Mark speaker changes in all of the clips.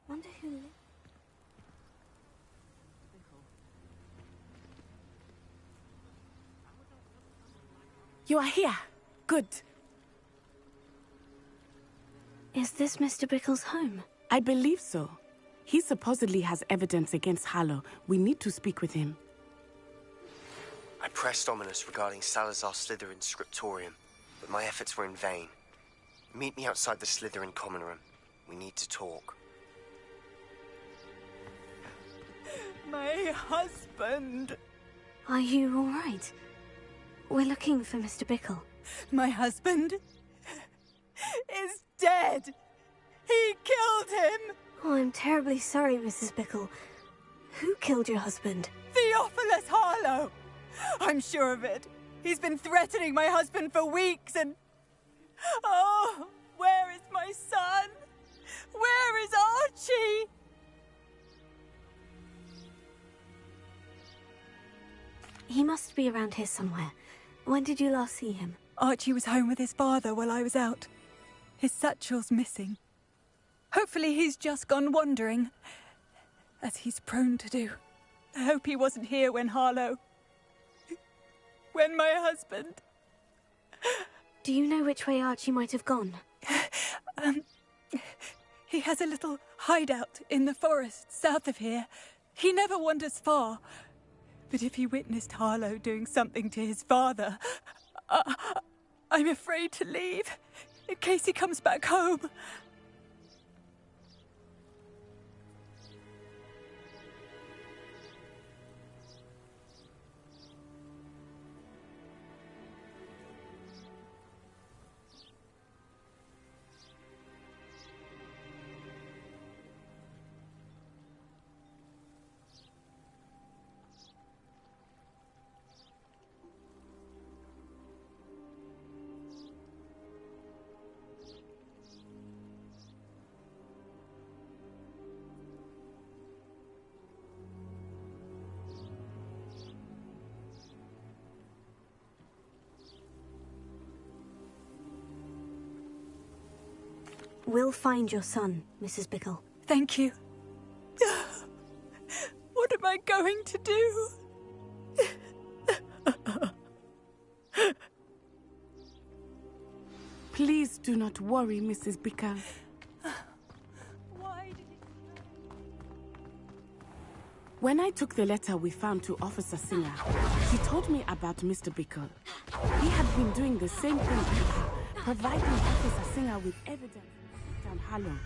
Speaker 1: Wonder who lived.
Speaker 2: You are here. Good.
Speaker 1: Is this Mr. Bickle's home?
Speaker 2: I believe so. He supposedly has evidence against Harlow. We need to speak with him.
Speaker 3: I pressed Ominous regarding Salazar Slytherin's scriptorium, but my efforts were in vain. Meet me outside the Slytherin common room. We need to talk.
Speaker 2: My husband.
Speaker 1: Are you all right? We're looking for Mr. Bickle.
Speaker 2: My husband is dead. He killed him.
Speaker 1: Oh, I'm terribly sorry, Mrs. Bickle. Who killed your husband?
Speaker 2: Theophilus Harlow. I'm sure of it. He's been threatening my husband for weeks and... Oh, where is my son? Where is Archie?
Speaker 1: He must be around here somewhere. When did you last see him?
Speaker 2: Archie was home with his father while I was out. His satchel's missing. Hopefully he's just gone wandering, as he's prone to do. I hope he wasn't here when Harlow... when my husband...
Speaker 1: Do you know which way Archie might have gone?
Speaker 2: He has a little hideout in the forest south of here. He never wanders far. But if he witnessed Harlow doing something to his father, I'm afraid to leave, in case he comes back home.
Speaker 1: We'll find your son, Mrs. Bickle.
Speaker 2: Thank you. What am I going to do? Please do not worry, Mrs. Bickle. Why did he... When I took the letter we found to Officer Singer, he told me about Mr. Bickle. He had been doing the same thing before, providing Officer Singer with evidence on Harlow.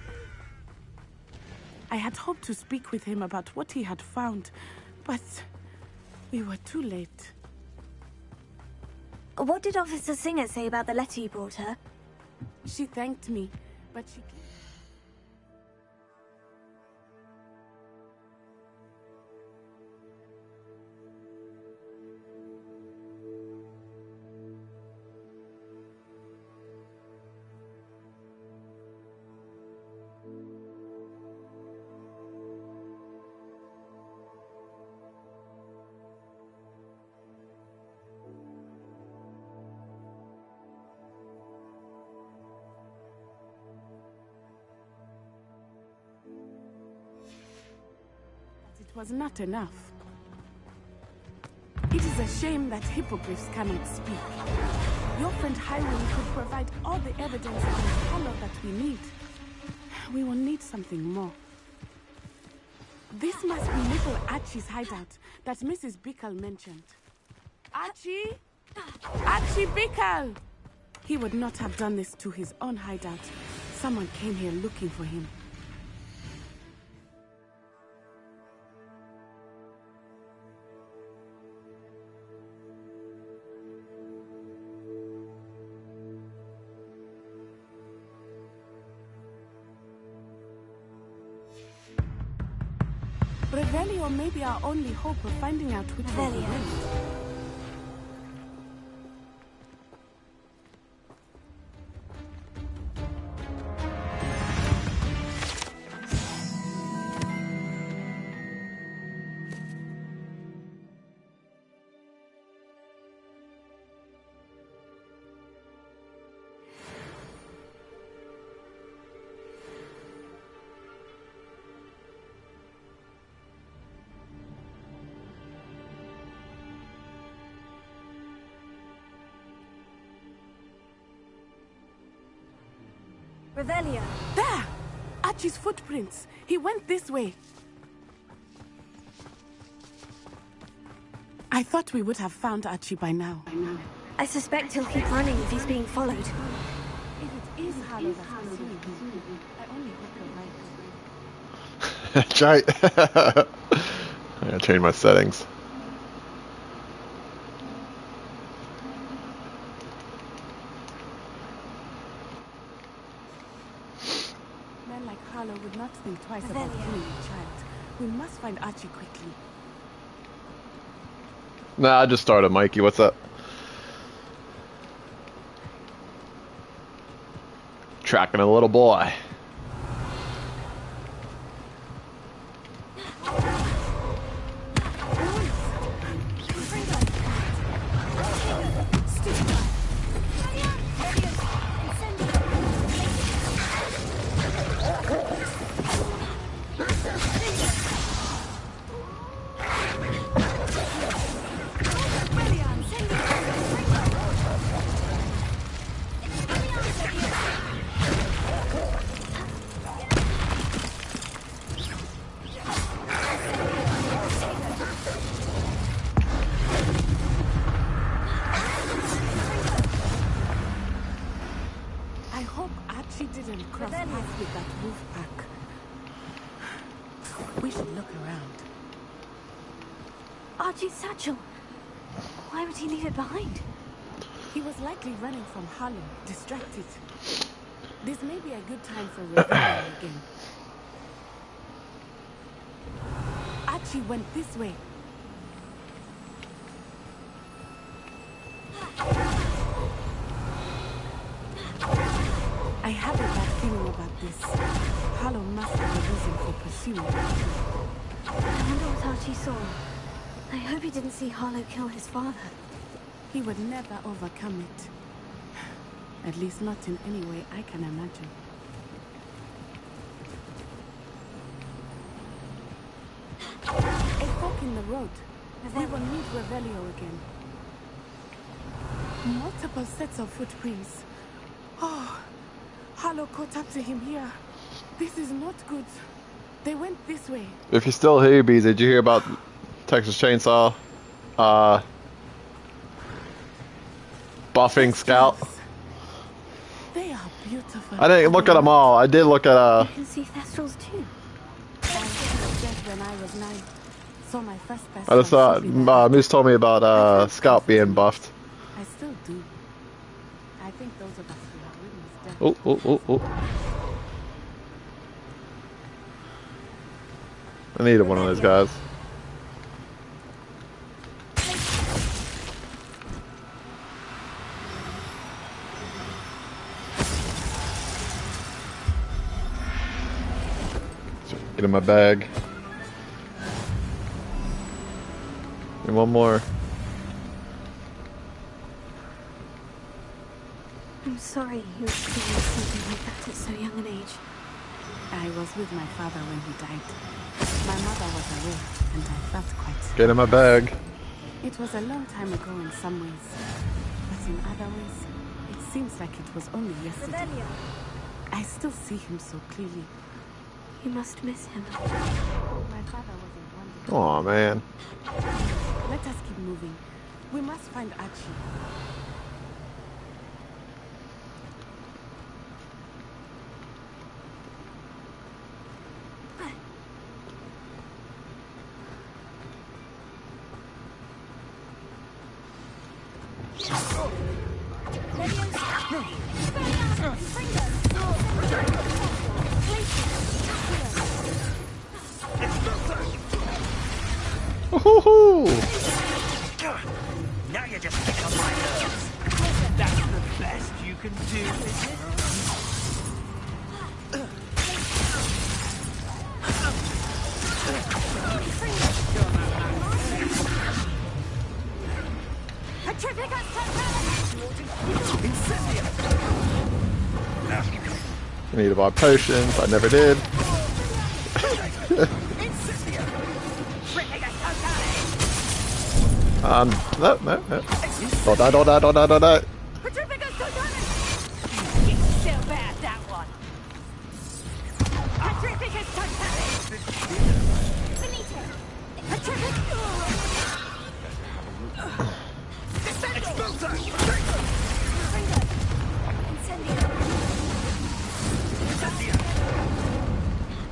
Speaker 2: I had hoped to speak with him about what he had found, but we were too late.
Speaker 1: What did Officer Singer say about the letter you brought her?
Speaker 2: She thanked me, but she... It was not enough. It is a shame that hippogriffs cannot speak. Your friend Highway could provide all the evidence against Harlow that we need. We will need something more. This must be little Archie's hideout that Mrs. Bickle mentioned. Archie? Archie Bickle! He would not have done this to his own hideout. Someone came here looking for him. Revelio may be our only hope of finding out which way to win.
Speaker 1: Revelio.
Speaker 2: There! Archie's footprints. He went this way. I thought we would have found Archie by now.
Speaker 1: I suspect he'll keep running if he's being followed.
Speaker 2: If it is Harlow that's pursuing him, I only hope you're right.
Speaker 4: That's right. I gotta change my settings.
Speaker 2: Men like Harlow would not think twice about killing a child. We must find Archie quickly.
Speaker 4: Nah, I just started, Mikey. What's up? Tracking a little boy.
Speaker 1: Archie's satchel. Why would he leave it behind?
Speaker 2: He was likely running from Harlow, distracted. This may be a good time for Revelio again. Archie went this way. I have a bad feeling about this. Harlow must have a reason for pursuing Archie.
Speaker 1: I wonder what Archie saw. I hope he didn't see Harlow kill his father.
Speaker 2: He would never overcome it. At least not in any way I can imagine. A fork in the road. We will meet Revelio again. Multiple sets of footprints. Oh, Harlow caught up to him here. This is not good. They went this way.
Speaker 4: If you're still here, Bees, did you hear about Texas Chainsaw buffing Scout?
Speaker 2: They are beautiful.
Speaker 4: I didn't look at them all. I did look at
Speaker 1: You can see Thestrals too.
Speaker 2: I was dead when I was 9. Saw my first best
Speaker 4: I just thought Moose told me about Scout being buffed.
Speaker 2: I still do. I think those of us who have witnessed death.
Speaker 4: Oh. I needed one of those guys. Get in my bag. And one more.
Speaker 1: I'm sorry you experienced something like that at so young an age.
Speaker 2: I was with my father when he died. My mother was away, and I felt quite...
Speaker 4: Get in my bag.
Speaker 2: It was a long time ago in some ways, but in other ways, it seems like it was only yesterday.
Speaker 1: Revelio.
Speaker 2: I still see him so clearly.
Speaker 1: You must miss him.
Speaker 2: My father wasn't wonderful.
Speaker 4: Aw, man.
Speaker 2: Let us keep moving. We must find Archie.
Speaker 4: Woohoo!
Speaker 5: Now you're just getting on my nerves. That's the best you can do, is it?
Speaker 4: I need to buy potions. I never did. No. Don't die.
Speaker 5: It's so bad, that one.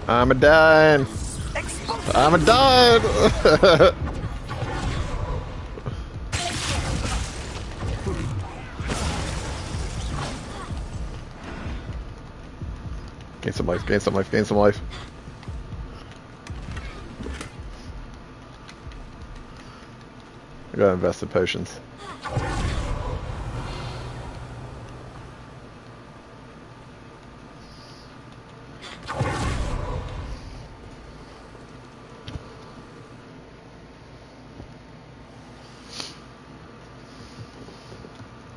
Speaker 4: I'm a dying. I'm a dying. Gain some life, gain some life, gain some life. I gotta invest in potions.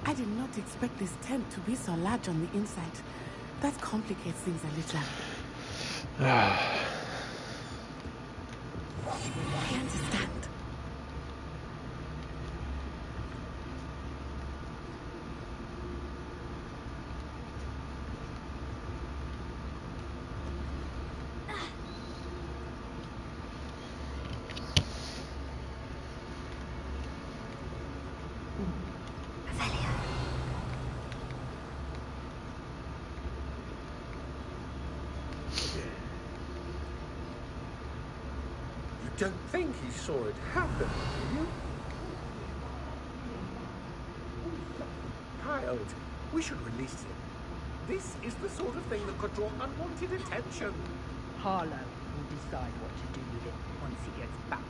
Speaker 2: I did not expect this tent to be so large on the inside. That complicates things a little. I understand.
Speaker 6: You don't think he saw it happen, do you? Child, we should release him. This is the sort of thing that could draw unwanted attention.
Speaker 7: Harlow will decide what to do with it once he gets back.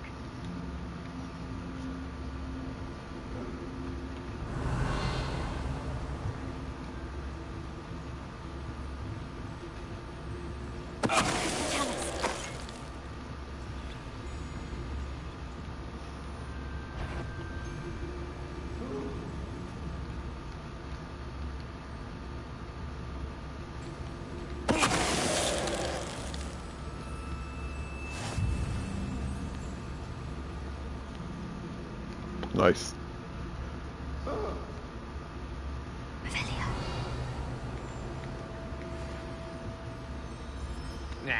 Speaker 4: Nice.
Speaker 5: Nah.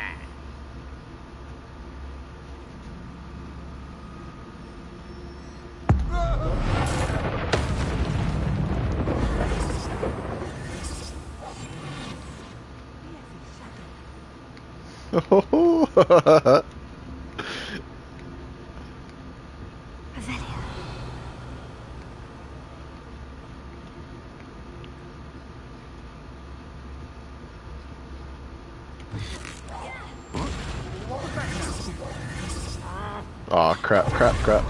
Speaker 4: Oh crap, crap, crap.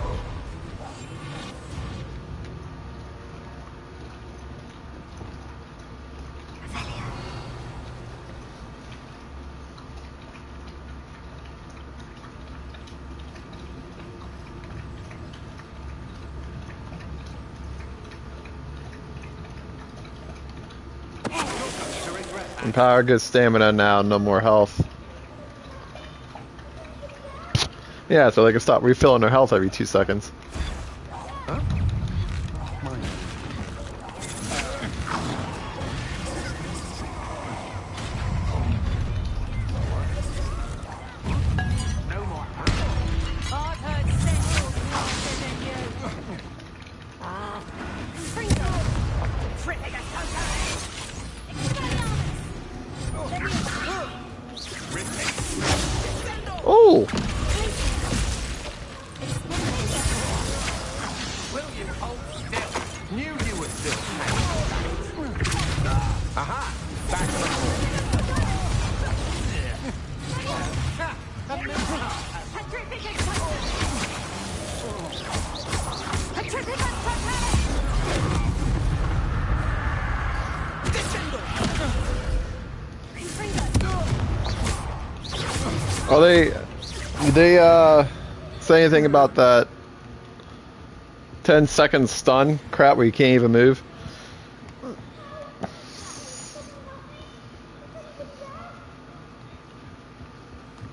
Speaker 4: Empower, good stamina now, no more health. Yeah, so they can stop refilling their health every 2 seconds.
Speaker 6: Huh?
Speaker 5: No more.
Speaker 7: I've heard sensible faster than you.
Speaker 4: Oh!
Speaker 5: Will you hold still? Knew you were still. Aha! Back
Speaker 4: Are they... Did they, say anything about that 10-second stun crap where you can't even move?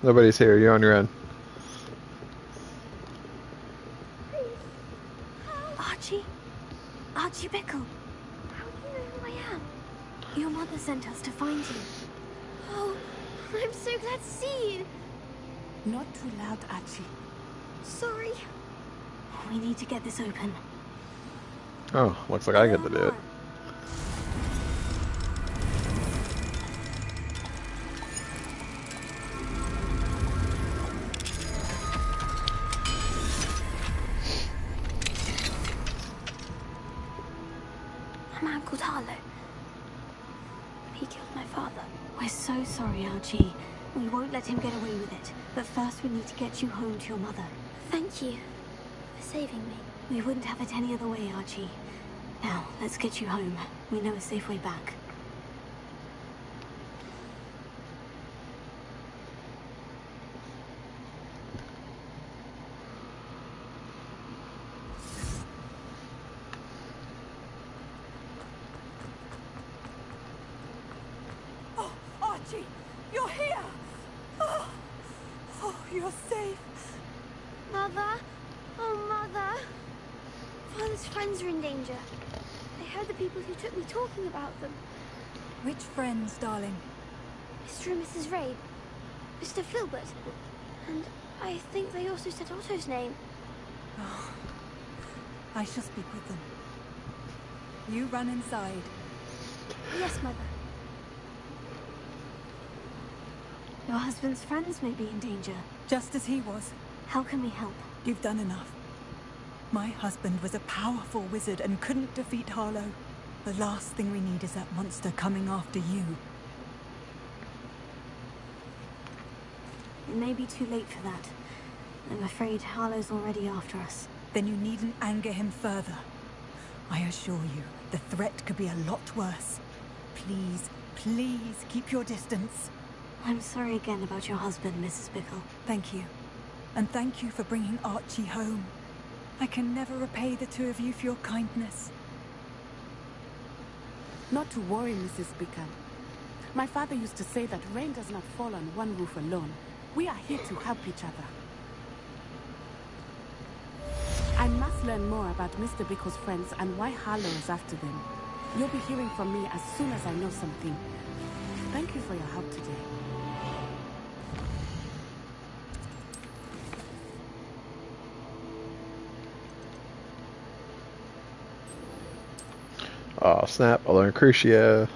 Speaker 4: Nobody's here, you're on your own.
Speaker 1: Archie? Archie Bickle. How do you know who I am? Your mother sent us to find you. Oh, I'm so glad to see you.
Speaker 2: Not too loud, Archie.
Speaker 1: Sorry. We need to get this open.
Speaker 4: Oh, looks like I get to do it.
Speaker 1: he killed my father. We're so sorry, Archie. We won't let him get away with it. But first we need to get you home to your mother. Thank you for saving me. We wouldn't have it any other way, Archie. Now, let's get you home. We know a safe way back.
Speaker 2: Oh, Archie! You're here! Oh, you're safe.
Speaker 1: Mother? Oh, Mother! Father's friends are in danger. I heard the people who took me talking about them.
Speaker 8: Which friends, darling?
Speaker 1: Mr. and Mrs. Ray, Mr. Filbert, and I think they also said Otto's name.
Speaker 8: Oh, I shall speak with them. You run inside.
Speaker 1: Yes, Mother. Your husband's friends may be in danger.
Speaker 8: Just as he was.
Speaker 1: How can we help?
Speaker 8: You've done enough. My husband was a powerful wizard and couldn't defeat Harlow. The last thing we need is that monster coming after you.
Speaker 1: It may be too late for that. I'm afraid Harlow's already after us.
Speaker 8: Then you needn't anger him further. I assure you, the threat could be a lot worse. Please, please keep your distance.
Speaker 1: I'm sorry again about your husband, Mrs. Bickle.
Speaker 8: Thank you. And thank you for bringing Archie home. I can never repay the two of you for your kindness.
Speaker 2: Not to worry, Mrs. Bickle. My father used to say that rain does not fall on one roof alone. We are here to help each other. I must learn more about Mr. Bickle's friends and why Harlow is after them. You'll be hearing from me as soon as I know something. Thank you for your help today.
Speaker 4: Oh snap, I learned Crucia.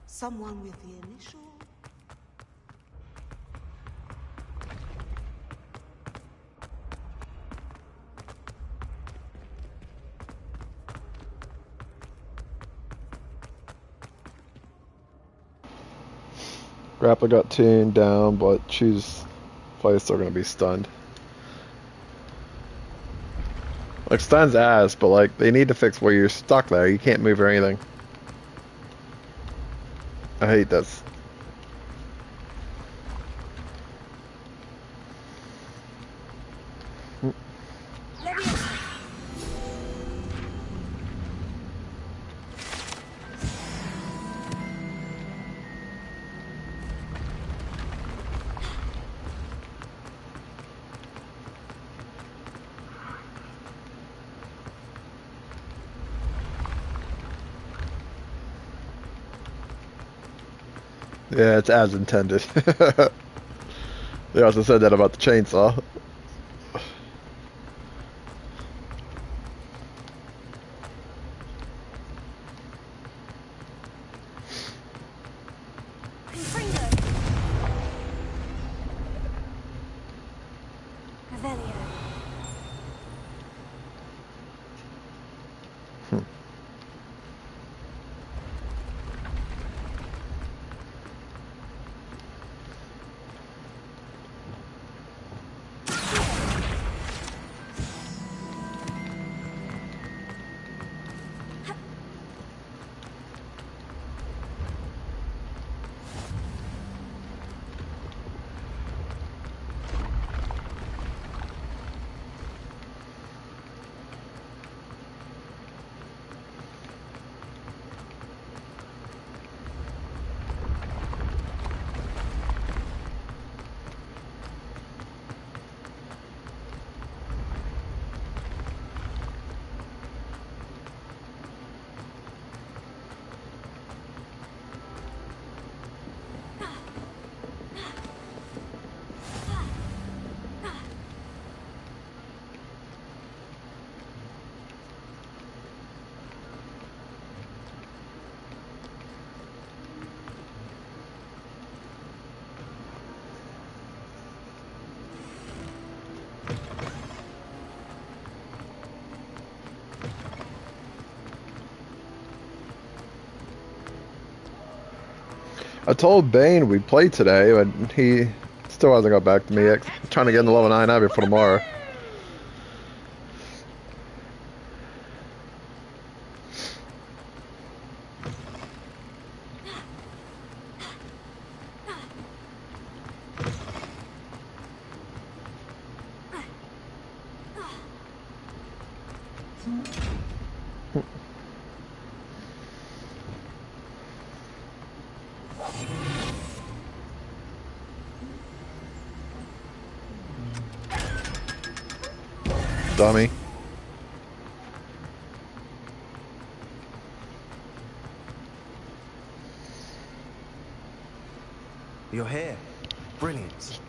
Speaker 9: Someone with the initial.
Speaker 4: Grapple got tuned down, but she's probably still gonna be stunned. Like, stun's ass, but like, they need to fix where you're stuck there. You can't move or anything. I hate this. Yeah, it's as intended. They also said that about the chainsaw. I told Bane we'd play today, but he still hasn't got back to me yet. I'm trying to get into level 9 Abbey for tomorrow. Dummy.
Speaker 3: You're here. Brilliant.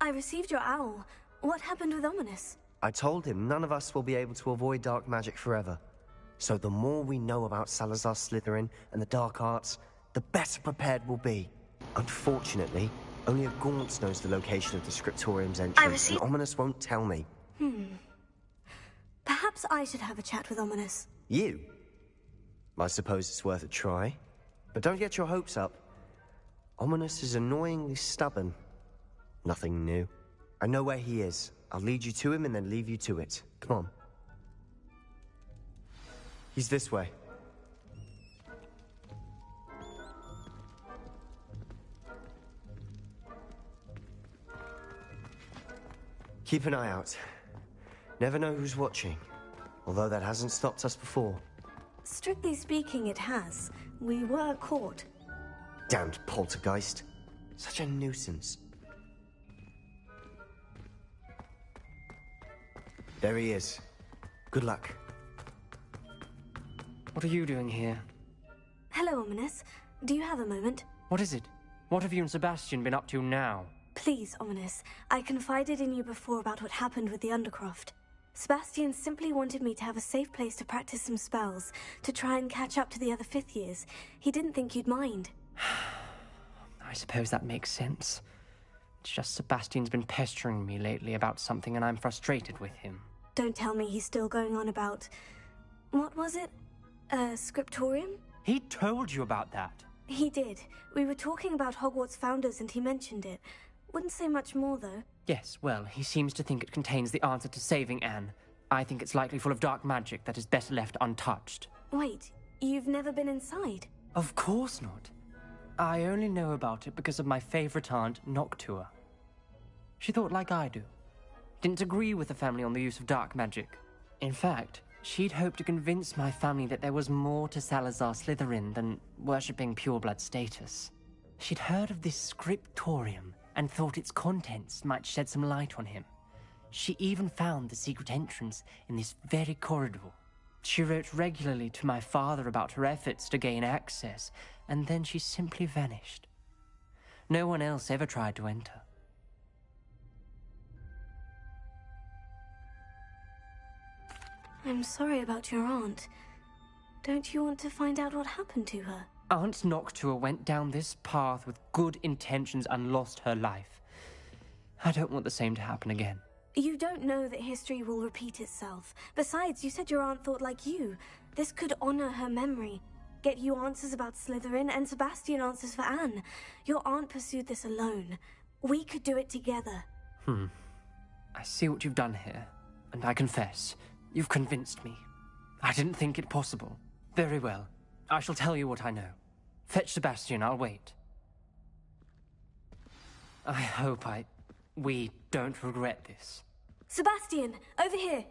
Speaker 1: I received your owl. What happened with Ominous?
Speaker 3: I told him none of us will be able to avoid dark magic forever. So the more we know about Salazar Slytherin and the dark arts, the better prepared we'll be. Unfortunately, only a Gaunt knows the location of the Scriptorium's entrance, and Ominous won't tell me.
Speaker 1: Perhaps I should have a chat with Ominous.
Speaker 3: You? I suppose it's worth a try. But don't get your hopes up. Ominous is annoyingly stubborn. Nothing new. I know where he is. I'll lead you to him and then leave you to it. Come on. He's this way. Keep an eye out. Never know who's watching. Although that hasn't stopped us before.
Speaker 1: Strictly speaking, it has. We were caught.
Speaker 3: Damned poltergeist. Such a nuisance. There he is. Good luck.
Speaker 10: What are you doing here?
Speaker 1: Hello, Ominous. Do you have a moment?
Speaker 10: What is it? What have you and Sebastian been up to now?
Speaker 1: Please, Ominous. I confided in you before about what happened with the Undercroft. Sebastian simply wanted me to have a safe place to practice some spells, to try and catch up to the other fifth years. He didn't think you'd mind.
Speaker 10: I suppose that makes sense. It's just Sebastian's been pestering me lately about something and I'm frustrated with him.
Speaker 1: Don't tell me he's still going on about... What was it? Scriptorium?
Speaker 10: He told you about that?
Speaker 1: He did. We were talking about Hogwarts founders and he mentioned it. Wouldn't say much more, though.
Speaker 10: Yes, well, he seems to think it contains the answer to saving Anne. I think it's likely full of dark magic that is better left untouched.
Speaker 1: Wait, you've never been inside?
Speaker 10: Of course not. I only know about it because of my favorite aunt, Noctua. She thought like I do. Didn't agree with the family on the use of dark magic. In fact, she'd hoped to convince my family that there was more to Salazar Slytherin than worshipping pureblood status. She'd heard of this scriptorium and thought its contents might shed some light on him. She even found the secret entrance in this very corridor. She wrote regularly to my father about her efforts to gain access, and then she simply vanished. No one else ever tried to enter.
Speaker 1: I'm sorry about your aunt. Don't you want to find out what happened to her?
Speaker 10: Aunt Noctua went down this path with good intentions and lost her life. I don't want the same to happen again.
Speaker 1: You don't know that history will repeat itself. Besides, you said your aunt thought like you. This could honor her memory. Get you answers about Slytherin and Sebastian answers for Anne. Your aunt pursued this alone. We could do it together.
Speaker 10: I see what you've done here, and I confess, you've convinced me. I didn't think it possible. Very well. I shall tell you what I know. Fetch Sebastian, I'll wait. I hope we don't regret this.
Speaker 1: Sebastian, over here!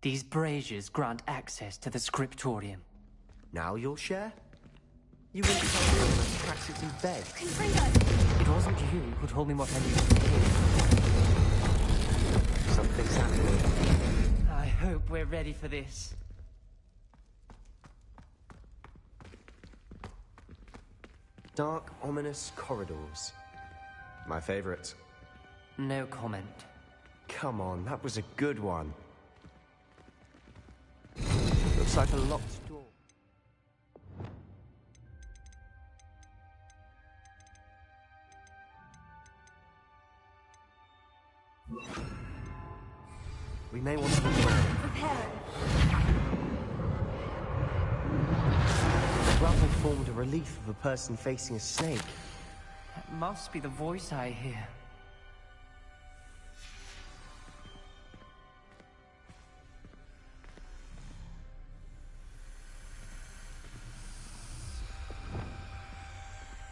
Speaker 10: These braziers grant access to the scriptorium.
Speaker 3: Now you'll share? You wouldn't tell me to practice in bed.
Speaker 1: Confringo!
Speaker 10: It wasn't you who told me what I needed to hear.
Speaker 3: Something's happening.
Speaker 10: I hope we're ready for this.
Speaker 3: Dark, ominous corridors. My favorite.
Speaker 10: No comment.
Speaker 3: come on, that was a good one. Looks like a locked door. We may want to
Speaker 1: Prepare.
Speaker 3: The rubble formed a relief of a person facing a snake.
Speaker 10: That must be the voice I hear.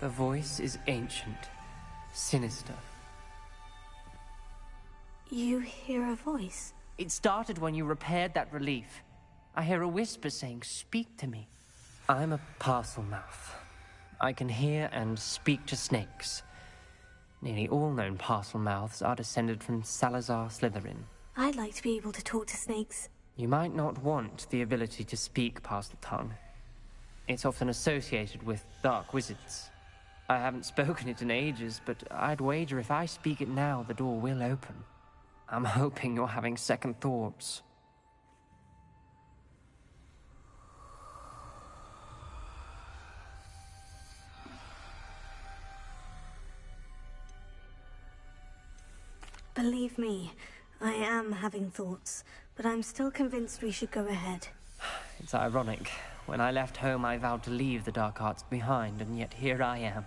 Speaker 10: The voice is ancient, sinister.
Speaker 1: You hear a voice?
Speaker 10: It started when you repaired that relief. I hear a whisper saying, "Speak to me." I'm a parcel mouth. I can hear and speak to snakes. Nearly all known parcel mouths are descended from Salazar Slytherin.
Speaker 1: I'd like to be able to talk to snakes.
Speaker 10: You might not want the ability to speak parcel tongue. It's often associated with dark wizards. I haven't spoken it in ages, but I'd wager if I speak it now, the door will open. I'm hoping you're having second thoughts.
Speaker 1: Believe me, I am having thoughts, but I'm still convinced we should go ahead.
Speaker 10: It's ironic. When I left home, I vowed to leave the dark arts behind, and yet here I am.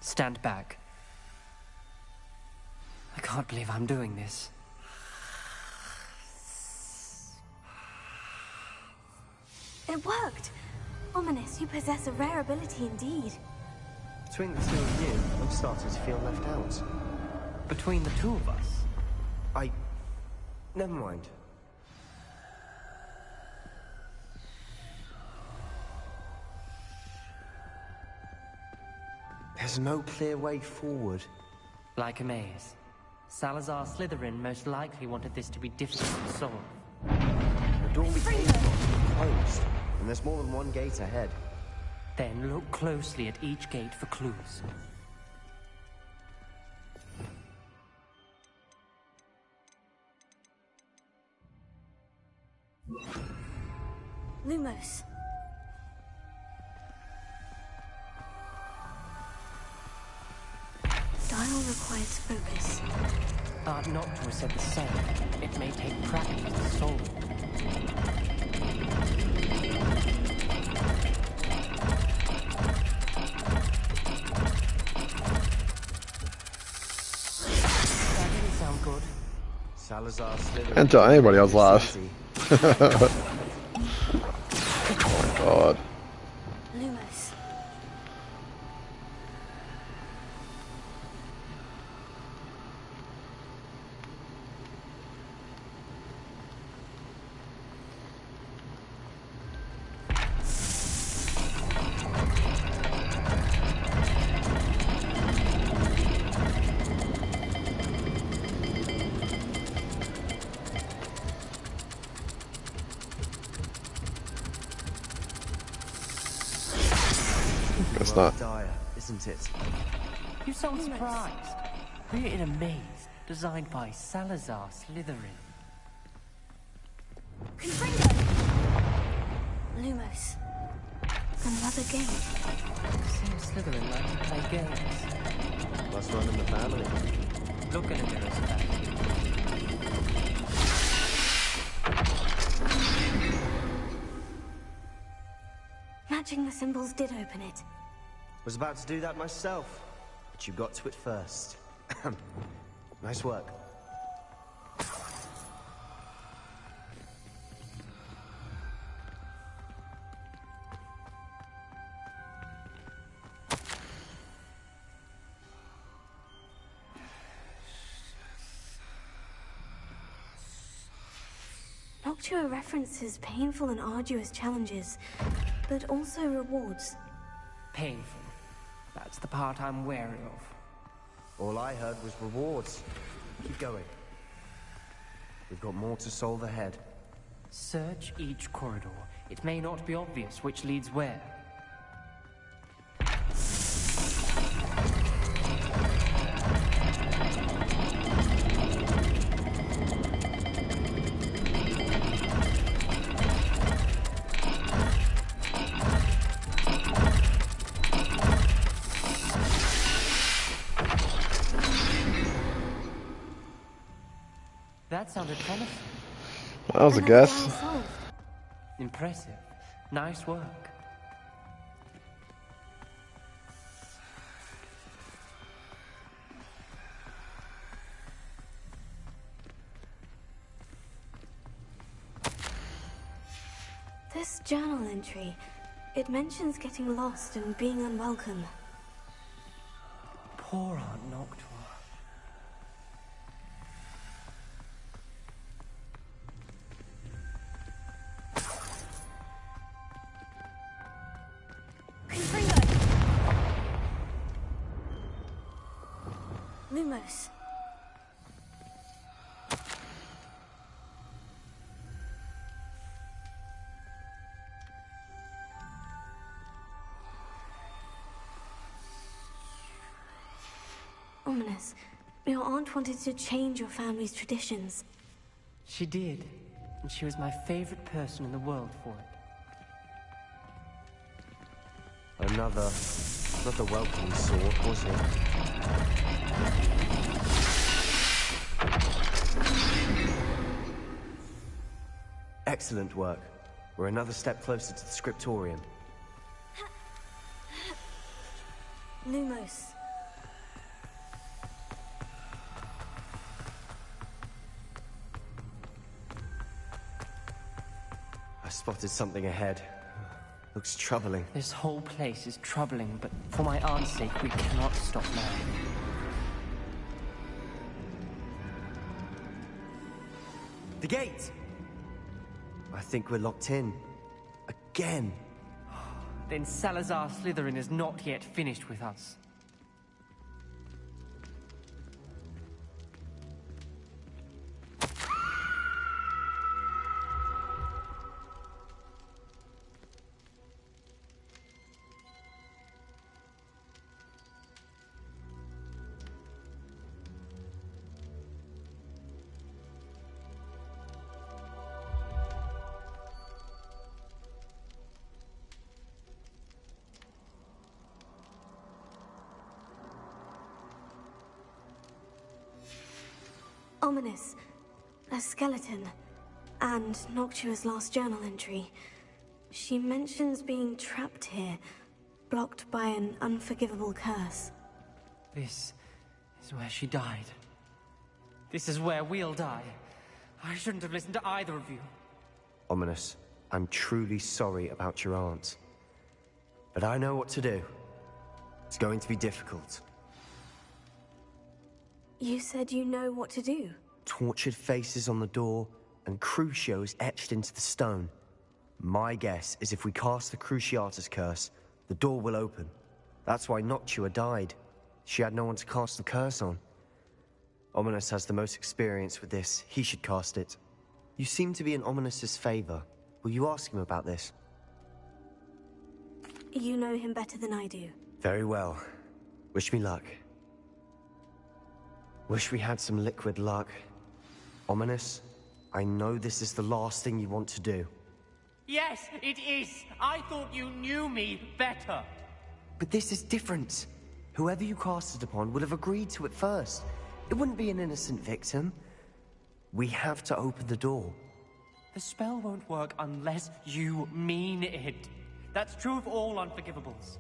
Speaker 10: Stand back. I can't believe I'm doing this.
Speaker 1: It worked! Ominous, you possess a rare ability indeed.
Speaker 3: Between the two of you, I'm starting to feel left out.
Speaker 10: Between the two of us?
Speaker 3: Never mind. There's no clear way forward.
Speaker 10: Like a maze. Salazar Slytherin most likely wanted this to be difficult to solve.
Speaker 3: The door we came from is closed, and there's more than one gate ahead.
Speaker 10: Then look closely at each gate for clues.
Speaker 1: Lumos. Dial requires focus.
Speaker 10: Art Noctua said the same. It may take practice to solve it. That didn't sound good.
Speaker 3: Salazar Slytherin.
Speaker 4: Can't tell anybody else live. Oh my god.
Speaker 1: Lumos.
Speaker 4: It's not.
Speaker 3: Dire, isn't it?
Speaker 10: You sound surprised. We're in a maze designed by Salazar Slytherin.
Speaker 1: Confringo! Lumos. Another game.
Speaker 10: Seems Slytherin like to play games.
Speaker 3: Must run in the family.
Speaker 10: Look in a mirror, Sebastian.
Speaker 1: Matching the symbols did open it.
Speaker 3: Was about to do that myself, but you got to it first. Nice work.
Speaker 1: Noctua references painful and arduous challenges, but also rewards.
Speaker 10: Painful. That's the part I'm wary of.
Speaker 3: All I heard was rewards. Keep going. We've got more to solve ahead.
Speaker 10: Search each corridor. It may not be obvious which leads where. That sounded promising.
Speaker 4: That was a
Speaker 1: Another
Speaker 4: guess.
Speaker 1: dial solved.
Speaker 10: Impressive. Nice work.
Speaker 1: This journal entry, it mentions getting lost and being unwelcome.
Speaker 10: Poor Aunt Noctua.
Speaker 1: Lumos. Ominous. Your aunt wanted to change your family's traditions.
Speaker 10: She did, and she was my favorite person in the world for it.
Speaker 3: Another welcoming sword, was it? Excellent work. We're another step closer to the scriptorium.
Speaker 1: Lumos.
Speaker 3: I spotted something ahead. Looks troubling.
Speaker 10: This whole place is troubling, but for my aunt's sake, we cannot stop now.
Speaker 3: The gate! I think we're locked in. Again.
Speaker 10: Then Salazar Slytherin is not yet finished with us.
Speaker 1: Ominous. A skeleton. And Noctua's last journal entry. She mentions being trapped here, blocked by an unforgivable curse.
Speaker 10: This is where she died. This is where we'll die. I shouldn't have listened to either of you.
Speaker 3: Ominous, I'm truly sorry about your aunt. But I know what to do. It's going to be difficult.
Speaker 1: You said you know what to do.
Speaker 3: Tortured faces on the door, and Crucios etched into the stone. My guess is if we cast the Cruciatus curse, the door will open. That's why Noctua died. She had no one to cast the curse on. Ominous has the most experience with this. He should cast it. You seem to be in Ominous's favor. Will you ask him about this?
Speaker 1: You know him better than I do.
Speaker 3: Very well. Wish me luck. Wish we had some liquid luck. Ominous, I know this is the last thing you want to do.
Speaker 10: Yes, it is. I thought you knew me better.
Speaker 3: But this is different. Whoever you cast it upon would have agreed to it first. It wouldn't be an innocent victim. We have to open the door.
Speaker 10: The spell won't work unless you mean it. That's true of all unforgivables.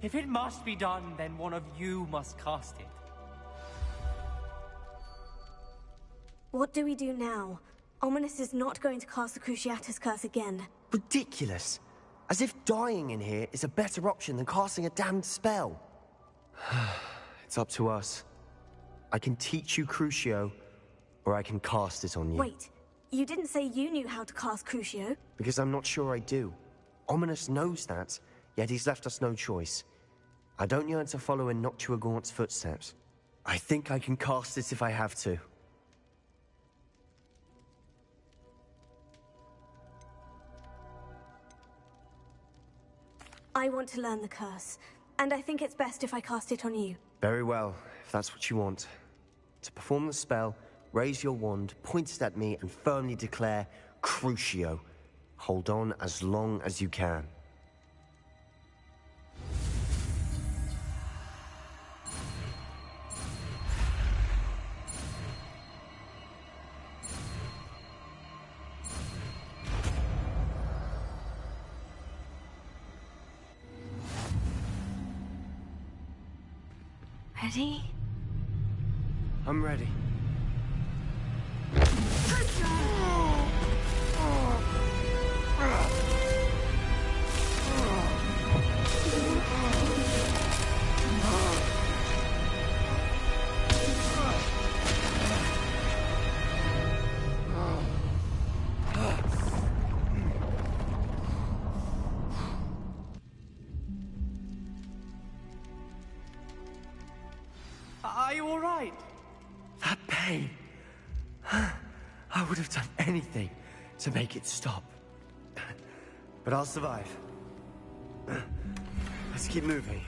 Speaker 10: If it must be done, then one of you must cast it.
Speaker 1: What do we do now? Ominous is not going to cast the Cruciatus curse again.
Speaker 3: Ridiculous. As if dying in here is a better option than casting a damned spell. It's up to us. I can teach you Crucio, or I can cast it on you.
Speaker 1: Wait, you didn't say you knew how to cast Crucio?
Speaker 3: Because I'm not sure I do. Ominous knows that, yet he's left us no choice. I don't yearn to follow in Noctua Gaunt's footsteps. I think I can cast it if I have to.
Speaker 1: I want to learn the curse, and I think it's best if I cast it on you.
Speaker 3: Very well, if that's what you want. To perform the spell, raise your wand, point it at me, and firmly declare, Crucio. Hold on as long as you can.
Speaker 1: Ready?
Speaker 3: I'm ready.
Speaker 10: Are you all right?
Speaker 3: That pain. I would have done anything to make it stop. But I'll survive. Let's keep moving.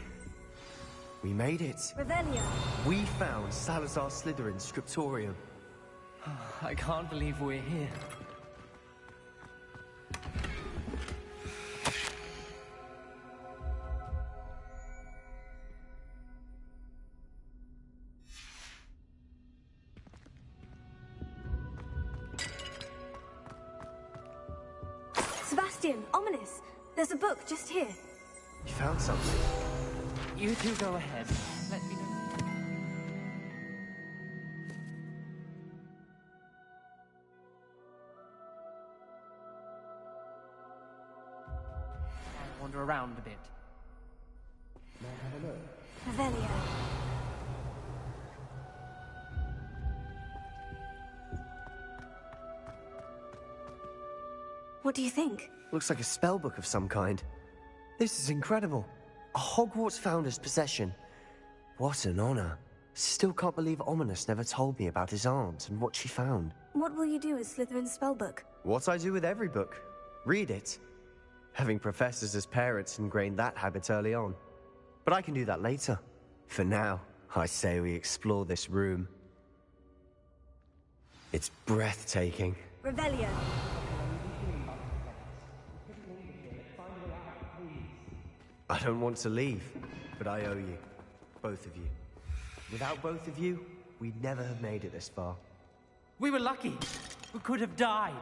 Speaker 3: We made it.
Speaker 1: Revelio.
Speaker 3: We found Salazar Slytherin's scriptorium.
Speaker 10: I can't believe we're here.
Speaker 1: Sebastian, ominous. There's a book just here.
Speaker 3: You found something.
Speaker 10: You two go ahead. Let me know. I'll wander around a bit.
Speaker 1: Revelio. What do you think?
Speaker 3: Looks like a spellbook of some kind. This is incredible. A Hogwarts founder's possession. What an honor. Still can't believe Ominous never told me about his aunt and what she found.
Speaker 1: What will you do with Slytherin's spellbook?
Speaker 3: What I do with every book. Read it. Having professors as parents ingrained that habit early on. But I can do that later. For now, I say we explore this room. It's breathtaking.
Speaker 1: Revelio.
Speaker 3: I don't want to leave, but I owe you. Both of you. Without both of you, we'd never have made it this far.
Speaker 10: We were lucky. We could have died.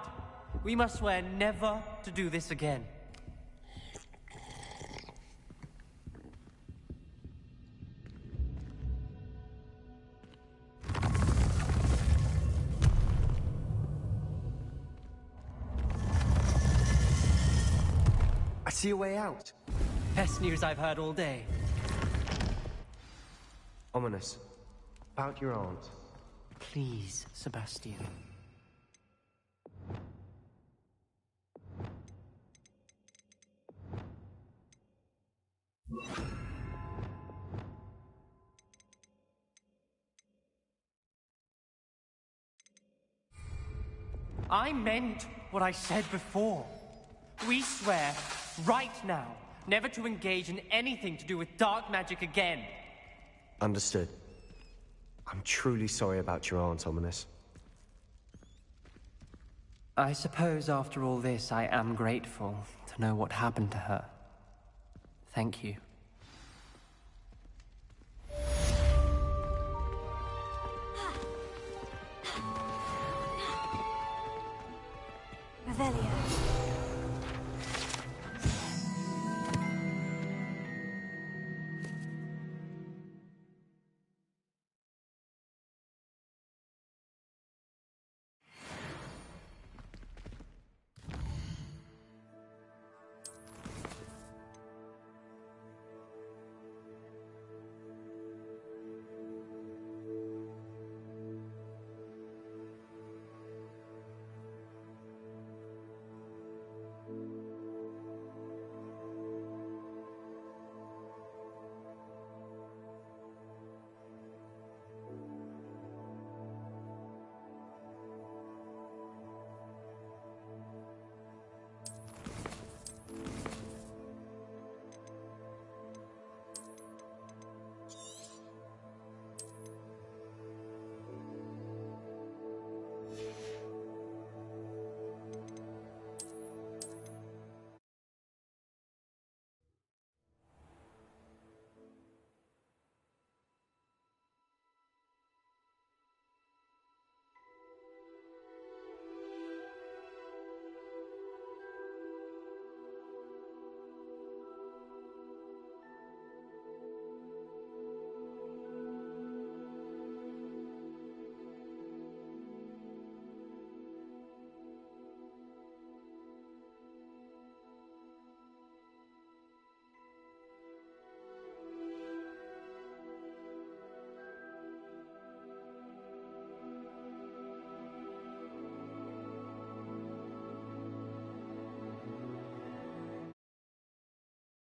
Speaker 10: We must swear never to do this again.
Speaker 3: I see a way out.
Speaker 10: Best news I've heard all day.
Speaker 3: Ominous. About your aunt.
Speaker 10: Please, Sebastian. I meant what I said before. We swear, right now, never to engage in anything to do with dark magic again.
Speaker 3: Understood. I'm truly sorry about your aunt, Ominous.
Speaker 10: I suppose after all this, I am grateful to know what happened to her. Thank you.
Speaker 1: Revelio.